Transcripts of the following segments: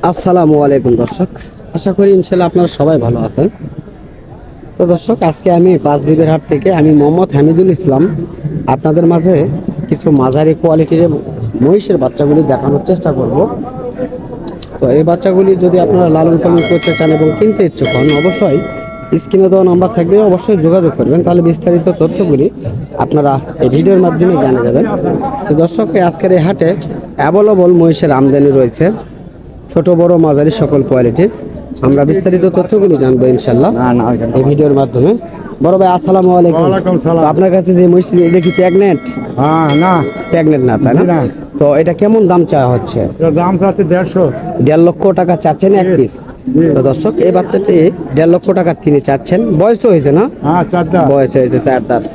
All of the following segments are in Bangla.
আসসালামু আলাইকুম দর্শক, আশা করি ইনশাল্লাহ আপনারা সবাই ভালো আছেন। তো দর্শক, আজকে আমি পাঁচবিবির হাট থেকে আমি মোহাম্মদ হামিদুল ইসলাম আপনাদের মাঝে কিছু মাঝারি কোয়ালিটির মহিষের বাচ্চাগুলি দেখানোর চেষ্টা করব। তো এই বাচ্চাগুলি যদি আপনারা লালন পালন করতে চান এবং কিনতে ইচ্ছুক হন, অবশ্যই স্ক্রিনে দেওয়া নাম্বার থাকবে, অবশ্যই যোগাযোগ করবেন, তাহলে বিস্তারিত তথ্যগুলি আপনারা এই ভিডিওর মাধ্যমে জানা যাবেন। তো দর্শক, আজকের এই হাটে অ্যাভেলেবল মহিষের আমদানি রয়েছে, ছোট বড় মাঝারি সকল কোয়ালিটির। আমরা বিস্তারিত তথ্যগুলি জানবো ইনশাল্লাহ এই ভিডিওর মাধ্যমে। বড় ভাই, আসসালামু আলাইকুম। ওয়ালাইকুম সালাম। আপনার কাছে যে মহিষটি, এটা কি প্রেগনেন্ট? হ্যাঁ, না প্রেগনেন্ট না, তাই না? তো এটা কেমন দাম চাওয়া হচ্ছে? এর দাম চাচ্ছে 150। 1.5 লক্ষ টাকা চাচ্ছেন এক পিস। তো দর্শক, এই বাচ্চাটি 1.5 লক্ষ টাকা তিনি চাচ্ছেন। বয়স তো হয়েছে না? হ্যাঁ, 4 দাম। বয়স হয়েছে 4 দাঁত।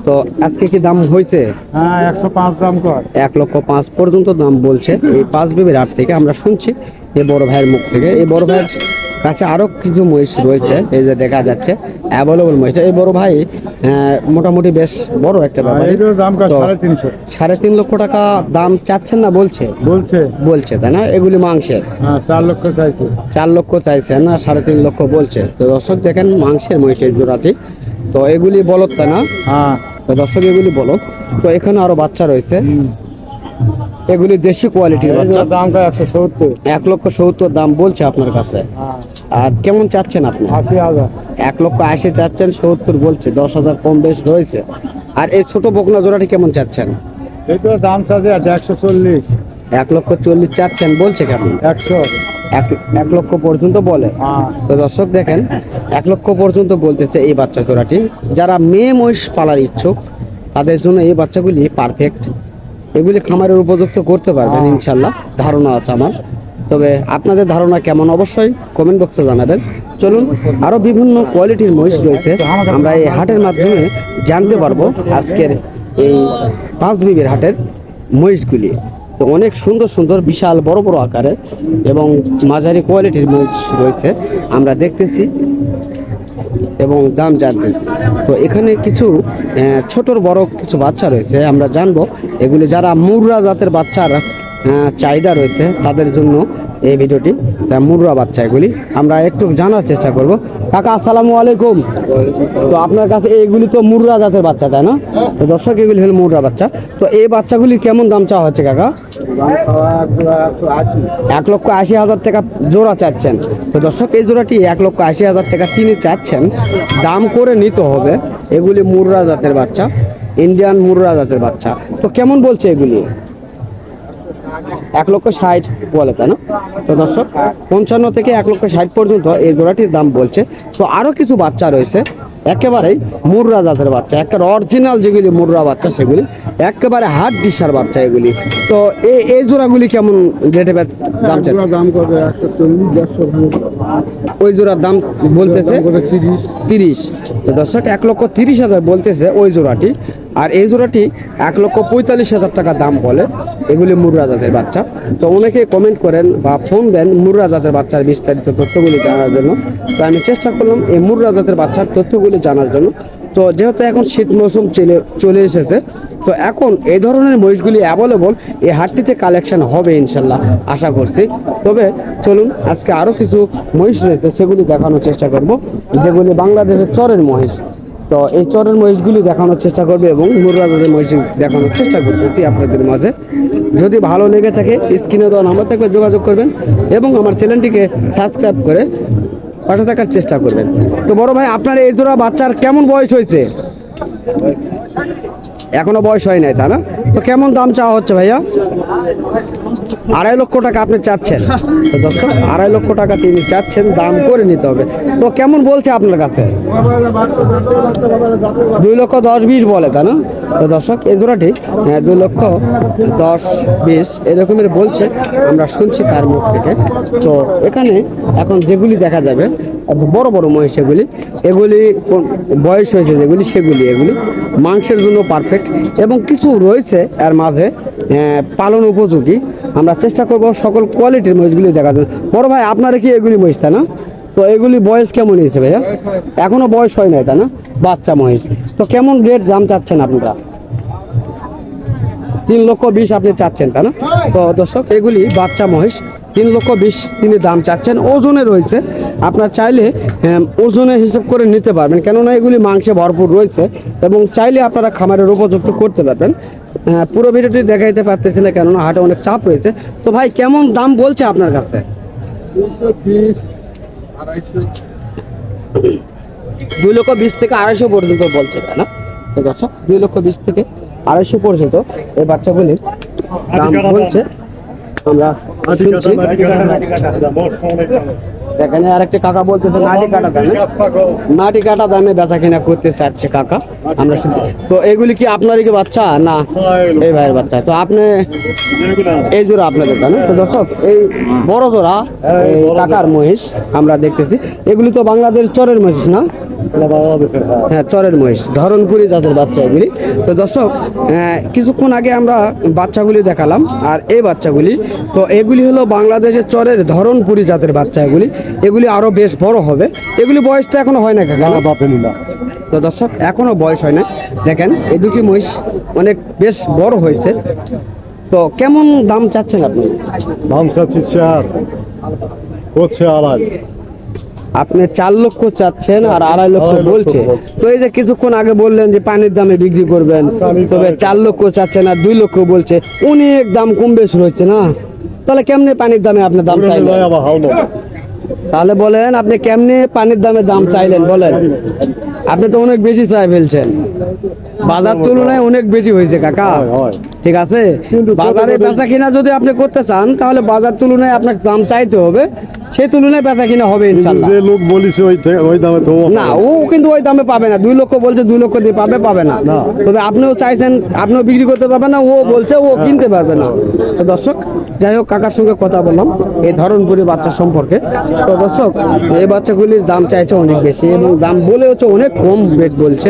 তো আজকে কি দাম হয়েছে? হ্যাঁ, 105 দাম কর। 1,05,00,000 পর্যন্ত দাম বলছে এই পাঁচবিবির হাট থেকে। আমরা শুনছি এই বড় ভাইয়ের মুখ থেকে। এই বড় ভাইয়ের কাছে আরো কিছু মহিষ রয়েছে, এই যে দেখা যাচ্ছে অ্যাভেলেবল মহিষ। এই বড় ভাই মোটামুটি বেশ বড় একটা ব্যাপার। এটার দাম কর তো 350। 3.5 লক্ষ টাকা দাম চাচ্ছেন না বলছে? বলছে, তাই না? এগুলি মাংসের। হ্যাঁ, 4 লক্ষ চাইছে। 4 লক্ষ চাইছে না, 3.5 লক্ষ বলছে। তো দর্শক দেখেন, মাংসের মহিষের জোড়াটি। তো এগুলি বলদ, তাই না? হ্যাঁ। তো দর্শক, এগুলি বলদ। তো এখানে আরো বাচ্চা রয়েছে, এগুলি দেশি কোয়ালিটির বাচ্চা। এটার দাম কর 170। 1,70,000 দাম বলছে আপনার কাছে। হ্যাঁ, আর কেমন চাচ্ছেন আপনি? 80,000। 1,80,000 চাচ্ছেন, 70 বলছে, 10,000 কম বেশ রয়েছে। আর এই ছোট বকনা জোড়াটি কেমন চাচ্ছেন? এটার দাম চাচ্ছে 140। 1,40,000 চাচ্ছেন, বলছে কেমন? 100। 1 লক্ষ পর্যন্ত বলে। হ্যাঁ। তো দর্শক দেখেন, 1 লক্ষ পর্যন্ত বলতেছে এই বাচ্চা জোড়াটি। যারা মেয়ে মহিষ পালার ইচ্ছুক, তাদের জন্য এই বাচ্চাগুলি পারফেক্ট। এগুলি খামারের উপযুক্ত করতে পারবেন ইনশাল্লাহ, ধারণা আছে আমার। তবে আপনাদের ধারণা কেমন অবশ্যই কমেন্ট বক্সে জানাবেন। চলুন, আরও বিভিন্ন কোয়ালিটির মহিষ রয়েছে, আমরা এই হাটের মাধ্যমে জানতে পারবো আজকের এই পাঁচবিবির হাটের মহিষগুলি। তো অনেক সুন্দর সুন্দর বিশাল বড় বড় আকারের এবং মাঝারি কোয়ালিটির মহিষ রয়েছে, আমরা দেখতেছি এবং দাম জানতেছি। তো এখানে কিছু ছোটর বড় কিছু বাচ্চা রয়েছে, আমরা জানবো এগুলি। যারা মুর্রা জাতের বাচ্চার চাহিদা রয়েছে, তাদের জন্য এই ভিডিওটি। মুর্রা বাচ্চা এগুলি আমরা একটু জানার চেষ্টা করব। কাকা, আসসালামু আলাইকুম। তো আপনার কাছে এইগুলি তো মুর্রা জাতের বাচ্চা, তাই না? তো দর্শক, এগুলি হলো মুর্রা বাচ্চা। তো এই বাচ্চাগুলি কেমন দাম চাওয়া হচ্ছে কাকা? 1,80,000 টাকা জোড়া চাচ্ছেন। তো দর্শক, এই জোড়াটি 1,80,000 টাকা তিনি চাচ্ছেন। দাম করে নিতে হবে। এগুলি মুর্রা জাতের বাচ্চা, ইন্ডিয়ান মুর্রা জাতের বাচ্চা। তো কেমন বলছে এগুলি? 1,60,000 বলে, তাই না? তো দর্শক, 55 থেকে 1,60,000 পর্যন্ত এই জোড়াটির দাম বলছে। তো আরও কিছু বাচ্চা রয়েছে একেবারেই মুর্রা জাতের বাচ্চা, একেবারে অরিজিনাল যেগুলি মুর্রা বাচ্চা, সেগুলি একেবারে হাট দিশার বাচ্চা এগুলি। তো এই জোড়াগুলি কেমন রেটে দাম চাচ্ছে? দাম করবে 140-150। ওই জোড়ার দাম বলতেছে 30। তো দর্শক, 1,30,000 বলতেছে ওই জোড়াটি। আর এই জোড়াটি 1,45,000 টাকা দাম বলে। এগুলি মুর্রা জাতের বাচ্চা। তো অনেকে কমেন্ট করেন বা ফোন দেন মুর্রা জাতের বাচ্চার বিস্তারিত তথ্যগুলি জানার জন্য। তো আমি চেষ্টা করলাম এই মুর্রা জাতের বাচ্চার তথ্যগুলি জানার জন্য। তো যেহেতু এখন শীত মৌসুম চলে এসেছে, তো এখন এই ধরনের মহিষগুলি অ্যাভেলেবল এই হাটটিতে কালেকশন হবে ইনশাল্লাহ, আশা করছি। তবে চলুন, আজকে আরও কিছু মহিষ রয়েছে, সেগুলি দেখানোর চেষ্টা করব, যেগুলি বাংলাদেশের চরের মহিষ। তো এই চরের মহিষগুলি দেখানোর চেষ্টা করবে এবং মুর্রা জাতের মহিষ দেখানোর চেষ্টা করতেছি আপনাদের মাঝে। যদি ভালো লেগে থাকে, স্ক্রিনে দেওয়া নাম্বার থাকলে যোগাযোগ করবেন এবং আমার চ্যানেলটিকে সাবস্ক্রাইব করে পাশে থাকার চেষ্টা করবেন। তো বড় ভাই, আপনার এই জোড়া বাচ্চার কেমন বয়স হয়েছে? এখনো বয়স হয় নাই, তা না? তো কেমন দাম চাওয়া হচ্ছে ভাইয়া? 2.5 লক্ষ টাকা আপনি চাচ্ছেন। তো দর্শক, 2.5 লক্ষ টাকা তিনি চাচ্ছেন, দাম করে নিতে হবে। তো কেমন বলছে আপনার কাছে? 2,10,20 বলে, তা না? তো দর্শক, এই জোড়াটি 2,10,20 এরকমের বলছে, আমরা শুনছি তার মুখ থেকে। তো এখানে এখন যেগুলি দেখা যাবে বড় বড় মহিষ, এগুলি বয়স হয়েছে যেগুলি, এগুলি মাংসের জন্য পারফেক্ট এবং কিছু রয়েছে এর মাঝে পালন উপযোগী। আমরা চেষ্টা করব সকল কোয়ালিটির মহিষগুলি দেখার জন্য। বড় ভাই, আপনারা কি এগুলি মহিষ, তাই না? তো এগুলি বয়স কেমন হয়েছে ভাইয়া? এখনো বয়স হয় নাই, তাই না? বাচ্চা মহিষ। তো কেমন রেট দাম চাচ্ছেন আপনারা? 3,20,000 আপনি চাচ্ছেন, তাই না? তো দর্শক, এগুলি বাচ্চা মহিষ 3,20,000 তিনি দাম চাচ্ছেন। ওজনে রয়েছে, আপনার চাইলে ওজনে হিসাব করে নিতে পারবেন, কেননা এগুলি মাংসে ভরপুর রয়েছে এবং চাইলে আপনারা খামারের উপযুক্ত করতে পারবেন। পুরো ভিডিওটি দেখাইতে পারতেছি না, কেননা হাটে অনেক চাপ রয়েছে। তো ভাই কেমন দাম বলছে আপনার কাছে? 220, 250। 2,20,000 থেকে 250 পর্যন্ত বলছে, তাই না? তো দর্শক 2,20,000 থেকে 250 পর্যন্ত এই বাচ্চাগুলির দাম বলছে। আমরা শুনছি। এখানে আরেকটা কাকা বলতেছে নাটি কাটা দামে বেচা কিনা করতে চাচ্ছে কাকা, আমরা শুনছি। তো এগুলি কি আপনারই কি বাচ্চা না এই ভাইয়ের বাচ্চা? তো আপনি এই জোড়া আপনাদের, তাই না? তো দর্শক এই বড় জোড়া এই কাকার মহিষ আমরা দেখতেছি। এগুলি তো বাংলাদেশ চরের মহিষ না? হ্যাঁ, চরের মহিষ, ধরনপুরি জাতের বাচ্চা এগুলি। তো দর্শক কিছুক্ষণ আগে আমরা বাচ্চাগুলি দেখালাম, আর এই বাচ্চাগুলি তো এগুলি হলো বাংলাদেশের চরের ধরনপুরি জাতের বাচ্চা। এগুলি আরো বেশ বড় হবে। এগুলি বয়সটা এখনো হয় না কাকা? তো দর্শক এখনো বয়স হয় না। দেখেন এই দুটি মহিষ অনেক বেশ বড় হয়েছে। তো কেমন দাম চাচ্ছেন আপনি? দাম চাচ্ছি 4, হচ্ছে 2.5। আপনি 4 লক্ষ চাচ্ছেন আর 2.5 লক্ষ 2.5 লক্ষ বলছে। বলছে। তো এই যে কিছুক্ষণ আগে বললেন যে পানির দামে বিক্রি করবেন, তবে 4 লক্ষ চাচ্ছেন আর 2 লক্ষ বলছে, অনেক দাম কম বেশি হচ্ছে না? তাহলে কেমনে পানির দামে আপনার দাম চাইলেন? তাহলে বলেন আপনি কেমনে পানির দামে দাম চাইলেন বলেন? আপনি তো অনেক বেশি চাই ফেলছেন, বাজার তুলনায় অনেক বেশি হয়েছে কাকা। ঠিক আছে, বাজারে বেচা কিনা যদি আপনি করতে চান তাহলে বাজার তুলনায় আপনার দাম চাইতে হবে, সেই তুলনায় বেচা কিনা হবে ইনশাল্লাহ। যে লোক বলিস ওই দামে তো না, ও কিন্তু ওই দামে পাবে না। 2 লক্ষ বলছে, 2 লক্ষ দিয়ে পাবে না। তবে আপনিও চাইছেন, আপনিও বিক্রি করতে পারবেন না, ও বলছে ও কিনতে পারবে না। তো দর্শক যাই হোক, কাকার সঙ্গে কথা বললাম এই ধরনপুরি বাচ্চা সম্পর্কে। তো দর্শক এই বাচ্চাগুলির দাম চাইছে অনেক বেশি এবং দাম বলে হচ্ছে অনেক কম রেট বলছে,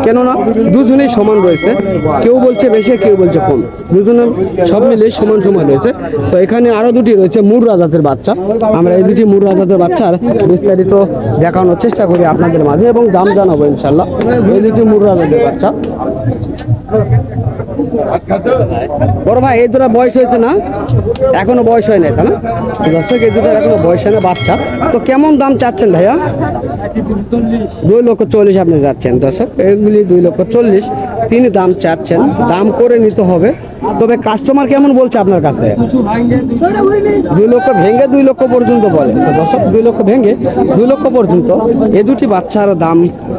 কেননা দুজনেই সমান রয়েছে। কেউ বলছে বেশি, কেউ বলছে কম, দুজনের সব মিলে সমান সমান রয়েছে। তো এখানে আরো দুটি রয়েছে মুর্রা জাতের বাচ্চা। আমরা এই দুটি মুর্রা জাতের বাচ্চার বিস্তারিত দেখানোর চেষ্টা করি আপনাদের মাঝে এবং দাম জানাবো ইনশাল্লাহ। এই দুটি মুর্রা জাতের বাচ্চা। বড় ভাই এই দুটো বয়স হয়েছে না? এখনো বয়স হয় না, তাই না? দর্শক এই দুটো এখনো বয়স হয় না বাচ্চা। তো কেমন দাম চাচ্ছেন ভাইয়া? 2,40,000 আপনি যাচ্ছেন। দর্শক এগুলি 2,40,000 তিনি দাম চাচ্ছেন, দাম করে নিতে হবে। তবে কাস্টমার কেমন বলছে আপনার কাছে? 2 লক্ষ ভেঙে 2 লক্ষ পর্যন্ত বলে। তো দর্শক 2 লক্ষ ভেঙে 2 লক্ষ পর্যন্ত এই দুটি বাচ্চার দাম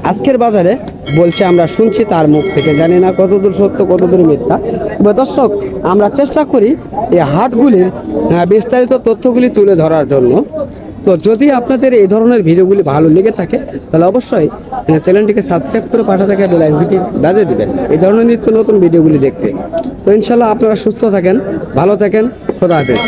আজকের বাজারে বলছে, আমরা শুনছি তার মুখ থেকে। জানি না কতদূর সত্য কতদূর মিথ্যা। তবে দর্শক আমরা চেষ্টা করি এই হাটগুলির বিস্তারিত তথ্যগুলি তুলে ধরার জন্য। তো যদি আপনাদের এই ধরনের ভিডিওগুলি ভালো লেগে থাকে তাহলে অবশ্যই চ্যানেলটিকে সাবস্ক্রাইব করে পাঠা থাকা বেল আইকনটি বাজিয়ে দিবেন এই ধরনের নিত্য নতুন ভিডিওগুলি দেখতে। তো ইনশাল্লাহ আপনারা সুস্থ থাকেন, ভালো থাকেন, খোদা হাফেজ।